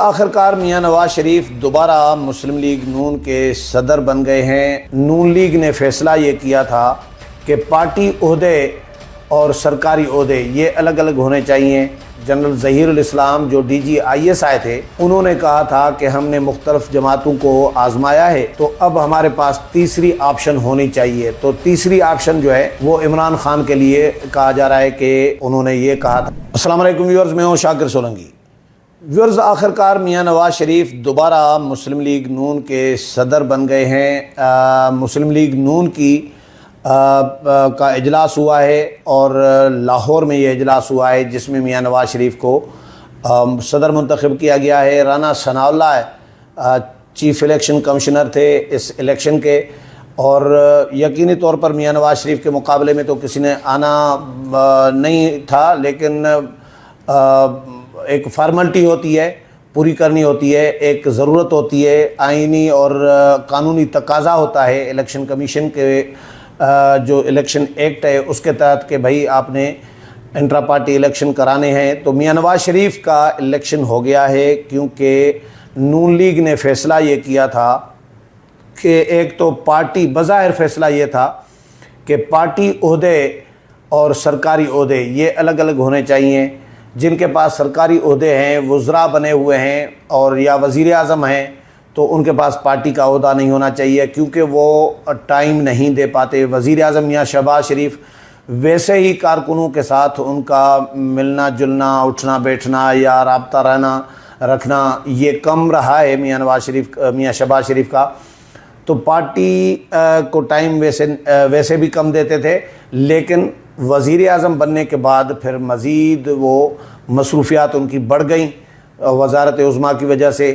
آخر کار میاں نواز شریف دوبارہ مسلم لیگ نون کے صدر بن گئے ہیں۔ نون لیگ نے فیصلہ یہ کیا تھا کہ پارٹی عہدے اور سرکاری عہدے یہ الگ الگ ہونے چاہیے۔ جنرل ظہیر الاسلام جو ڈی جی آئی ایس آئے تھے، انہوں نے کہا تھا کہ ہم نے مختلف جماعتوں کو آزمایا ہے تو اب ہمارے پاس تیسری آپشن ہونی چاہیے۔ تو تیسری آپشن جو ہے وہ عمران خان کے لیے کہا جا رہا ہے کہ انہوں نے یہ کہا تھا۔ السلام علیکم ویورز، میں ہوں شاکر سولنگی۔ ویورز، آخر کار میاں نواز شریف دوبارہ مسلم لیگ نون کے صدر بن گئے ہیں۔ مسلم لیگ نون کا اجلاس ہوا ہے اور لاہور میں یہ اجلاس ہوا ہے جس میں میاں نواز شریف کو صدر منتخب کیا گیا ہے۔ رانا ثناء اللہ چیف الیکشن کمشنر تھے اس الیکشن کے، اور یقینی طور پر میاں نواز شریف کے مقابلے میں تو کسی نے آنا نہیں تھا، لیکن ایک فارملٹی ہوتی ہے، پوری کرنی ہوتی ہے، ایک ضرورت ہوتی ہے، آئینی اور قانونی تقاضا ہوتا ہے الیکشن کمیشن کے جو الیکشن ایکٹ ہے اس کے تحت کہ بھائی آپ نے انٹرا پارٹی الیکشن کرانے ہیں۔ تو میاں نواز شریف کا الیکشن ہو گیا ہے، کیونکہ نون لیگ نے فیصلہ یہ کیا تھا کہ ایک تو پارٹی بظاہر فیصلہ یہ تھا کہ پارٹی عہدے اور سرکاری عہدے یہ الگ الگ ہونے چاہیے۔ جن کے پاس سرکاری عہدے ہیں، وزراء بنے ہوئے ہیں اور یا وزیر اعظم ہیں، تو ان کے پاس پارٹی کا عہدہ نہیں ہونا چاہیے، کیونکہ وہ ٹائم نہیں دے پاتے۔ وزیر اعظم میاں شہباز شریف ویسے ہی کارکنوں کے ساتھ ان کا ملنا جلنا، اٹھنا بیٹھنا یا رابطہ رکھنا یہ کم رہا ہے میاں شہباز شریف کا، تو پارٹی کو ٹائم ویسے بھی کم دیتے تھے، لیکن وزیر اعظم بننے کے بعد پھر مزید وہ مصروفیات ان کی بڑھ گئیں وزارت عظمیٰ کی وجہ سے۔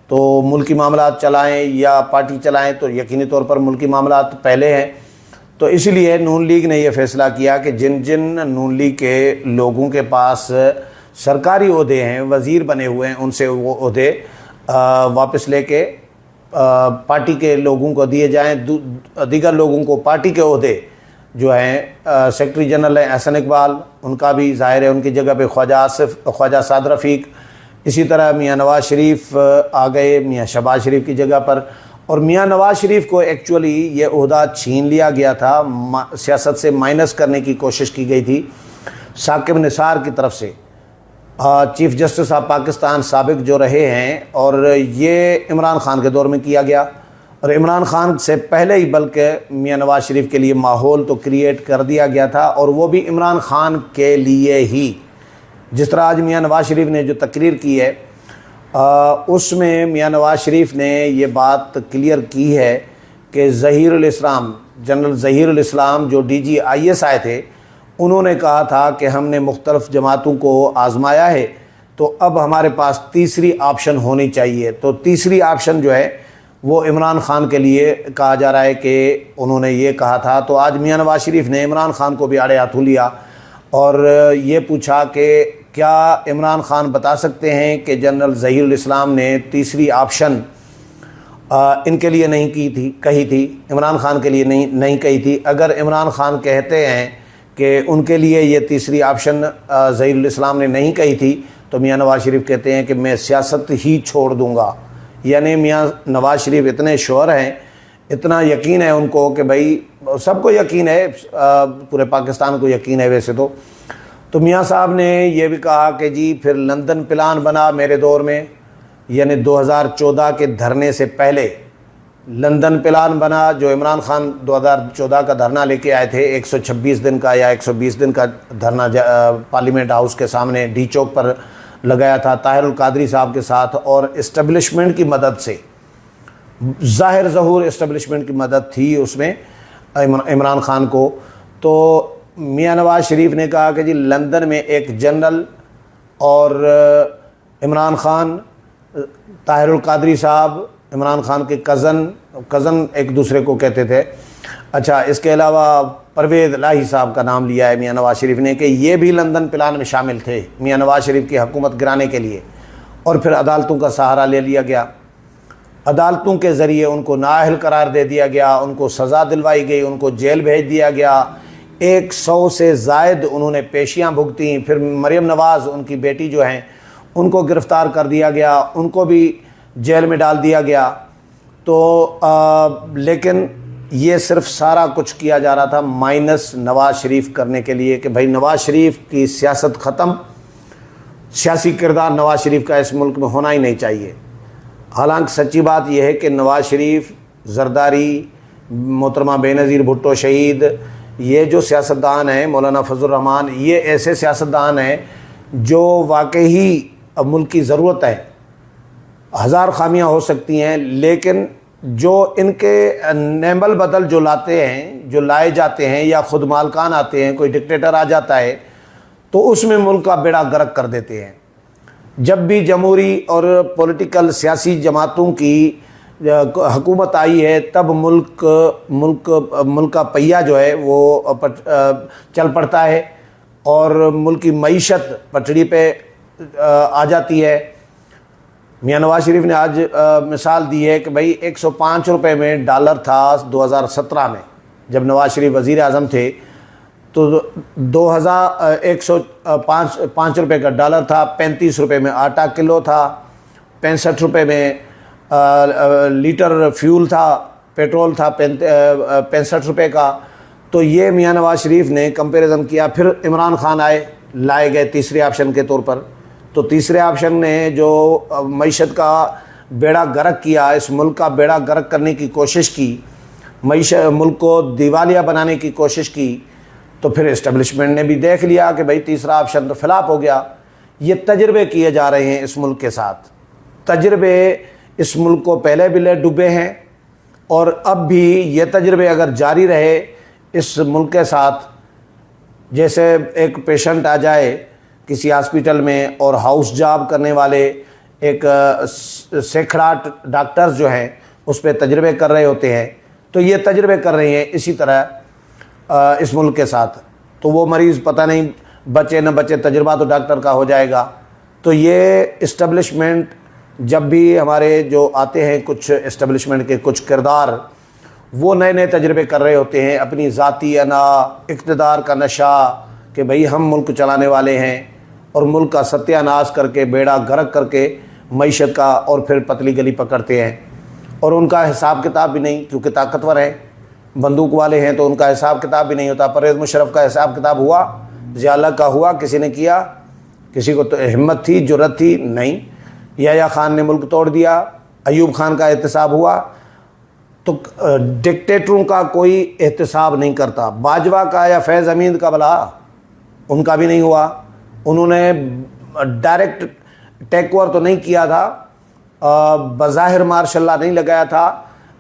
تو ملکی معاملات چلائیں یا پارٹی چلائیں تو یقینی طور پر ملکی معاملات پہلے ہیں۔ تو اسی لیے نون لیگ نے یہ فیصلہ کیا کہ جن نون لیگ کے لوگوں کے پاس سرکاری عہدے ہیں، وزیر بنے ہوئے ہیں، ان سے وہ عہدے واپس لے کے پارٹی کے لوگوں کو دیے جائیں۔ دیگر لوگوں کو پارٹی کے عہدے جو ہیں، سیکرٹری جنرل ہیں احسن اقبال، ان کا بھی ظاہر ہے ان کی جگہ پہ خواجہ سعد رفیق، اسی طرح میاں نواز شریف آ گئے میاں شہباز شریف کی جگہ پر۔ اور میاں نواز شریف کو ایکچولی یہ عہدہ چھین لیا گیا تھا، سیاست سے مائنس کرنے کی کوشش کی گئی تھی ثاقب نثار کی طرف سے، چیف جسٹس آف پاکستان سابق جو رہے ہیں، اور یہ عمران خان کے دور میں کیا گیا، اور عمران خان سے پہلے ہی بلکہ میاں نواز شریف کے لیے ماحول تو کریٹ کر دیا گیا تھا، اور وہ بھی عمران خان کے لیے ہی۔ جس طرح آج میاں نواز شریف نے جو تقریر کی ہے اس میں میاں نواز شریف نے یہ بات کلیئر کی ہے کہ جنرل ظہیر الاسلام جو ڈی جی آئی ایس آئے تھے، انہوں نے کہا تھا کہ ہم نے مختلف جماعتوں کو آزمایا ہے تو اب ہمارے پاس تیسری آپشن ہونی چاہیے۔ تو تیسری آپشن جو ہے وہ عمران خان کے لیے کہا جا رہا ہے کہ انہوں نے یہ کہا تھا۔ تو آج میاں نواز شریف نے عمران خان کو بھی آڑے ہاتھوں لیا اور یہ پوچھا کہ کیا عمران خان بتا سکتے ہیں کہ جنرل ظہیر الاسلام نے تیسری آپشن ان کے لیے نہیں کہی تھی، عمران خان کے لیے نہیں کہی تھی؟ اگر عمران خان کہتے ہیں کہ ان کے لیے یہ تیسری آپشن ظہیر الاسلام نے نہیں کہی تھی، تو میاں نواز شریف کہتے ہیں کہ میں سیاست ہی چھوڑ دوں گا۔ یعنی میاں نواز شریف اتنے شور ہیں، اتنا یقین ہے ان کو کہ بھائی سب کو یقین ہے، پورے پاکستان کو یقین ہے ویسے تو میاں صاحب نے یہ بھی کہا کہ جی پھر لندن پلان بنا میرے دور میں، یعنی 2014 کے دھرنے سے پہلے لندن پلان بنا، جو عمران خان 2014 کا دھرنا لے کے آئے تھے، 126 دن کا یا 120 دن کا دھرنا پارلیمنٹ ہاؤس کے سامنے ڈی چوک پر لگایا تھا طاہر القادری صاحب کے ساتھ، اور اسٹیبلشمنٹ کی مدد سے، ظاہر ظہور اسٹیبلشمنٹ کی مدد تھی اس میں عمران خان کو۔ تو میاں نواز شریف نے کہا کہ جی لندن میں ایک جنرل اور عمران خان، طاہر القادری صاحب عمران خان کے کزن ایک دوسرے کو کہتے تھے۔ اچھا، اس کے علاوہ پرویز الہی صاحب کا نام لیا ہے میاں نواز شریف نے کہ یہ بھی لندن پلان میں شامل تھے میاں نواز شریف کی حکومت گرانے کے لیے، اور پھر عدالتوں کا سہارا لے لیا گیا، عدالتوں کے ذریعے ان کو نااہل قرار دے دیا گیا، ان کو سزا دلوائی گئی، ان کو جیل بھیج دیا گیا، 100 سے زائد انہوں نے پیشیاں بھگتیں۔ پھر مریم نواز ان کی بیٹی جو ہیں ان کو گرفتار کر دیا گیا، ان کو بھی جیل میں ڈال دیا گیا۔ تو لیکن یہ صرف سارا کچھ کیا جا رہا تھا مائنس نواز شریف کرنے کے لیے کہ بھائی نواز شریف کی سیاست ختم، سیاسی کردار نواز شریف کا اس ملک میں ہونا ہی نہیں چاہیے۔ حالانکہ سچی بات یہ ہے کہ نواز شریف، زرداری، محترمہ بے نظیر بھٹو شہید، یہ جو سیاستدان ہیں، مولانا فضل الرحمان، یہ ایسے سیاستدان ہیں جو واقعی ملک کی ضرورت ہے۔ ہزار خامیاں ہو سکتی ہیں، لیکن جو ان کے نعم البدل جو لاتے ہیں، جو لائے جاتے ہیں، یا خود مالکان آتے ہیں، کوئی ڈکٹیٹر آ جاتا ہے تو اس میں ملک کا بیڑا غرق کر دیتے ہیں۔ جب بھی جمہوری اور پولیٹیکل سیاسی جماعتوں کی حکومت آئی ہے تب ملک کا پہیہ جو ہے وہ چل پڑتا ہے اور ملک کی معیشت پٹڑی پہ آ جاتی ہے۔ میاں نواز شریف نے آج مثال دی ہے کہ بھائی 105 روپے میں ڈالر تھا 2017 میں، جب نواز شریف وزیر اعظم تھے تو 105 روپے کا ڈالر تھا، 35 روپے میں آٹا کلو تھا، 65 روپے میں لیٹر فیول تھا، پیٹرول تھا 65 روپے کا۔ تو یہ میاں نواز شریف نے کمپیریزن کیا۔ پھر عمران خان لائے گئے تیسرے آپشن کے طور پر، تو تیسرے آپشن نے جو معیشت کا بیڑا غرق کیا، اس ملک کا بیڑا غرق کرنے کی کوشش کی، ملک کو دیوالیہ بنانے کی کوشش کی، تو پھر اسٹیبلشمنٹ نے بھی دیکھ لیا کہ بھائی تیسرا آپشن تو فلاپ ہو گیا۔ یہ تجربے کیے جا رہے ہیں اس ملک کے ساتھ، تجربے اس ملک کو پہلے بھی لے ڈوبے ہیں، اور اب بھی یہ تجربے اگر جاری رہے اس ملک کے ساتھ، جیسے ایک پیشنٹ آ جائے کسی ہاسپیٹل میں اور ہاؤس جاب کرنے والے ایک سینکڑا ڈاکٹرز جو ہیں اس پہ تجربے کر رہے ہوتے ہیں، تو یہ تجربے کر رہے ہیں اسی طرح اس ملک کے ساتھ، تو وہ مریض پتہ نہیں بچے نہ بچے، تجربہ تو ڈاکٹر کا ہو جائے گا۔ تو یہ اسٹیبلشمنٹ جب بھی ہمارے جو آتے ہیں، کچھ اسٹیبلشمنٹ کے کچھ کردار، وہ نئے نئے تجربے کر رہے ہوتے ہیں، اپنی ذاتی انا، اقتدار کا نشہ کہ بھئی ہم ملک چلانے والے ہیں، اور ملک کا ستیہ ناش کر کے، بیڑا غرق کر کے معیشت کا، اور پھر پتلی گلی پکڑتے ہیں، اور ان کا حساب کتاب بھی نہیں، کیونکہ طاقتور ہیں، بندوق والے ہیں، تو ان کا حساب کتاب بھی نہیں ہوتا۔ پرویز مشرف کا حساب کتاب ہوا، ضیاء اللہ کا ہوا، کسی نے کیا؟ کسی کو تو ہمت تھی، جرأت تھی؟ نہیں۔ یحییٰ خان نے ملک توڑ دیا، ایوب خان کا احتساب ہوا۔ تو ڈکٹیٹروں کا کوئی احتساب نہیں کرتا۔ باجوہ کا یا فیض امین کا بلا، ان کا بھی نہیں ہوا۔ انہوں نے ڈائریکٹ ٹیک اوور تو نہیں کیا تھا، بظاہر مارشاء اللہ نہیں لگایا تھا،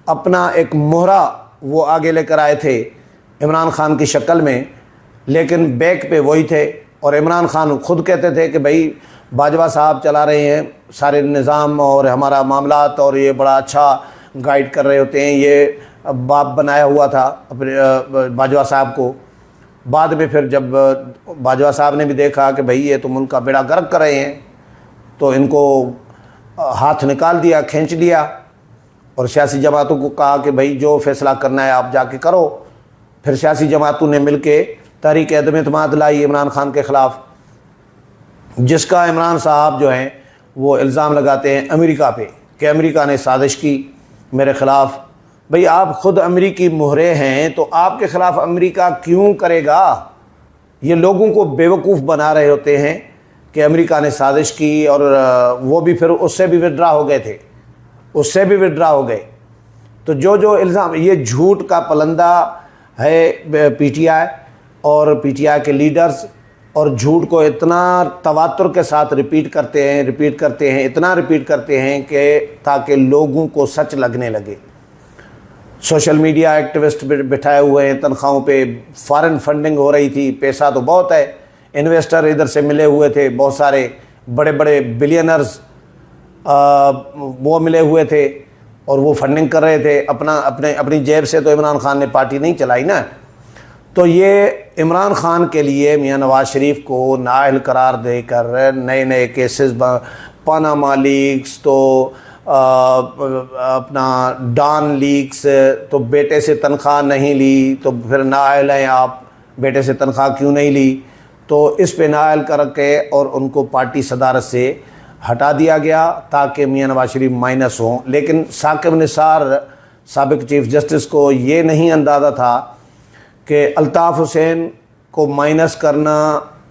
اپنا ایک مہرہ وہ آگے لے کر آئے تھے عمران خان کی شکل میں، لیکن بیک پہ وہی تھے۔ اور عمران خان خود کہتے تھے کہ بھائی باجوہ صاحب چلا رہے ہیں سارے نظام اور ہمارا معاملات، اور یہ بڑا اچھا گائیڈ کر رہے ہوتے ہیں، یہ باپ بنایا ہوا تھا اپنے باجوہ صاحب کو۔ بعد میں پھر جب باجوہ صاحب نے بھی دیکھا کہ بھئی یہ تو ملک کا بیڑا غرق کر رہے ہیں، تو ان کو ہاتھ نکال دیا، کھینچ لیا، اور سیاسی جماعتوں کو کہا کہ بھئی جو فیصلہ کرنا ہے آپ جا کے کرو۔ پھر سیاسی جماعتوں نے مل کے تحریک عدم اعتماد لائی عمران خان کے خلاف، جس کا عمران صاحب جو ہیں وہ الزام لگاتے ہیں امریکہ پہ کہ امریکہ نے سازش کی میرے خلاف۔ بھئی آپ خود امریکی مہرے ہیں تو آپ کے خلاف امریکہ کیوں کرے گا؟ یہ لوگوں کو بیوقوف بنا رہے ہوتے ہیں کہ امریکہ نے سازش کی، اور وہ بھی پھر اس سے بھی وڈرا ہو گئے تھے، اس سے بھی وڈرا ہو گئے۔ تو جو الزام، یہ جھوٹ کا پلندہ ہے پی ٹی آئی اور پی ٹی آئی کے لیڈرز، اور جھوٹ کو اتنا تواتر کے ساتھ ریپیٹ کرتے ہیں، اتنا ریپیٹ کرتے ہیں کہ تاکہ لوگوں کو سچ لگنے لگے۔ سوشل میڈیا ایکٹیوسٹ بٹھائے ہوئے ہیں تنخواہوں پہ، فارن فنڈنگ ہو رہی تھی، پیسہ تو بہت ہے، انویسٹر ادھر سے ملے ہوئے تھے، بہت سارے بڑے بڑے بلینرز وہ ملے ہوئے تھے، اور وہ فنڈنگ کر رہے تھے اپنی جیب سے۔ تو عمران خان نے پارٹی نہیں چلائی نا۔ تو یہ عمران خان کے لیے میاں نواز شریف کو نااہل قرار دے کر نئے نئے کیسز، پاناما لیکس، تو اپنا ڈان لیکس، تو بیٹے سے تنخواہ نہیں لی تو پھر نااہل ہیں آپ، بیٹے سے تنخواہ کیوں نہیں لی؟ تو اس پہ نااہل کر کے اور ان کو پارٹی صدارت سے ہٹا دیا گیا تاکہ میاں نواز شریف مائنس ہوں، لیکن ثاقب نثار سابق چیف جسٹس کو یہ نہیں اندازہ تھا کہ الطاف حسین کو مائنس کرنا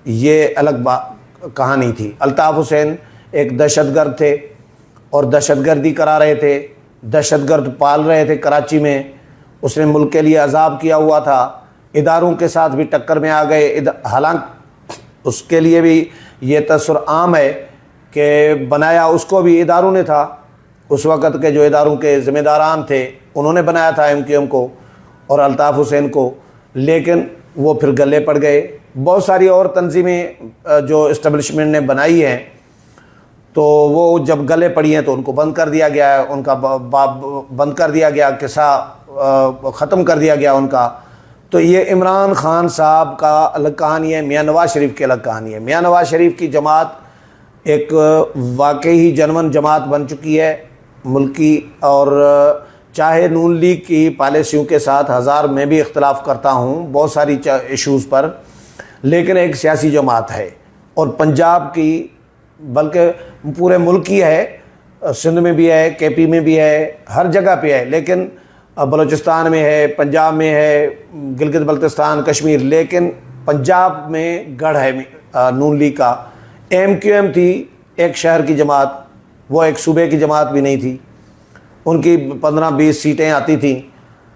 یہ الگ کہانی تھی۔ الطاف حسین ایک دہشت گرد تھے اور دہشت گردی کرا رہے تھے، دہشت گرد پال رہے تھے کراچی میں، اس نے ملک کے لیے عذاب کیا ہوا تھا، اداروں کے ساتھ بھی ٹکر میں آ گئے، حالانکہ اس کے لیے بھی یہ تصور عام ہے کہ بنایا اس کو بھی اداروں نے تھا، اس وقت کے جو اداروں کے ذمہ داران تھے انہوں نے بنایا تھا MQM کو اور الطاف حسین کو، لیکن وہ پھر گلے پڑ گئے۔ بہت ساری اور تنظیمیں جو اسٹیبلشمنٹ نے بنائی ہیں تو وہ جب گلے پڑی ہیں تو ان کو بند کر دیا گیا ہے، ان کا باب بند کر دیا گیا، قصہ ختم کر دیا گیا ان کا۔ تو یہ عمران خان صاحب کا الگ کہانی ہے، میاں نواز شریف کی الگ کہانی ہے۔ میاں نواز شریف کی جماعت ایک واقعی جنون جماعت بن چکی ہے ملکی، اور چاہے نون لیگ کی پالیسیوں کے ساتھ ہزار میں بھی اختلاف کرتا ہوں بہت ساری ایشوز پر، لیکن ایک سیاسی جماعت ہے، اور پنجاب کی بلکہ پورے ملک کی ہے، سندھ میں بھی ہے، KP میں بھی ہے، ہر جگہ پہ ہے، لیکن بلوچستان میں ہے، پنجاب میں ہے، گلگت بلتستان، کشمیر، لیکن پنجاب میں گڑھ ہے نون لیگ کا۔ MQM تھی ایک شہر کی جماعت، وہ ایک صوبے کی جماعت بھی نہیں تھی، ان کی 15-20 سیٹیں آتی تھیں،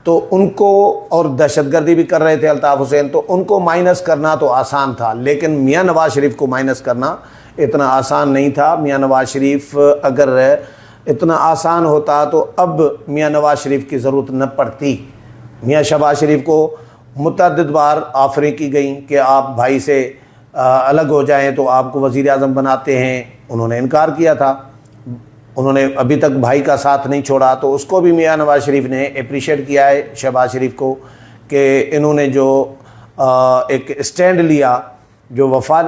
تو ان کو، اور دہشت گردی بھی کر رہے تھے الطاف حسین، تو ان کو مائنس کرنا تو آسان تھا، لیکن میاں نواز شریف کو مائنس کرنا اتنا آسان نہیں تھا۔ میاں نواز شریف اگر اتنا آسان ہوتا تو اب میاں نواز شریف کی ضرورت نہ پڑتی۔ میاں شہباز شریف کو متعدد بار آفریں کی گئیں کہ آپ بھائی سے الگ ہو جائیں تو آپ کو وزیر اعظم بناتے ہیں، انہوں نے انکار کیا تھا، انہوں نے ابھی تک بھائی کا ساتھ نہیں چھوڑا، تو اس کو بھی میاں نواز شریف نے اپریشیٹ کیا ہے شہباز شریف کو کہ انہوں نے جو ایک اسٹینڈ لیا، جو وفا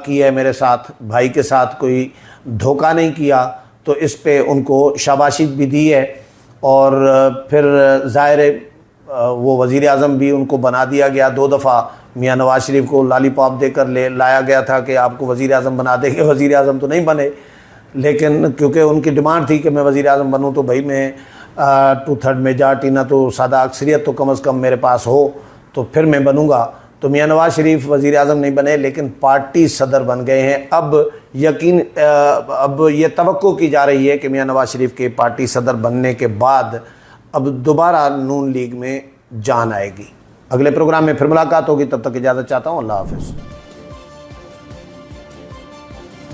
کی ہے میرے ساتھ، بھائی کے ساتھ کوئی دھوکہ نہیں کیا، تو اس پہ ان کو شاباشی بھی دی ہے، اور پھر ظاہر وہ وزیر اعظم بھی ان کو بنا دیا گیا 2 دفعہ۔ میاں نواز شریف کو لالی پاپ دے کر لایا گیا تھا کہ آپ کو وزیر اعظم بنا دیں گے، وزیر اعظم تو نہیں بنے، لیکن کیونکہ ان کی ڈیمانڈ تھی کہ میں وزیر اعظم بنوں تو بھائی میں 2/3 میجارٹی نہ تو سادہ اکثریت تو کم از کم میرے پاس ہو تو پھر میں بنوں گا۔ تو میاں نواز شریف وزیر اعظم نہیں بنے، لیکن پارٹی صدر بن گئے ہیں۔ اب یہ توقع کی جا رہی ہے کہ میاں نواز شریف کے پارٹی صدر بننے کے بعد اب دوبارہ نون لیگ میں جان آئے گی۔ اگلے پروگرام میں پھر ملاقات ہوگی، تب تک اجازت چاہتا ہوں، اللہ حافظ۔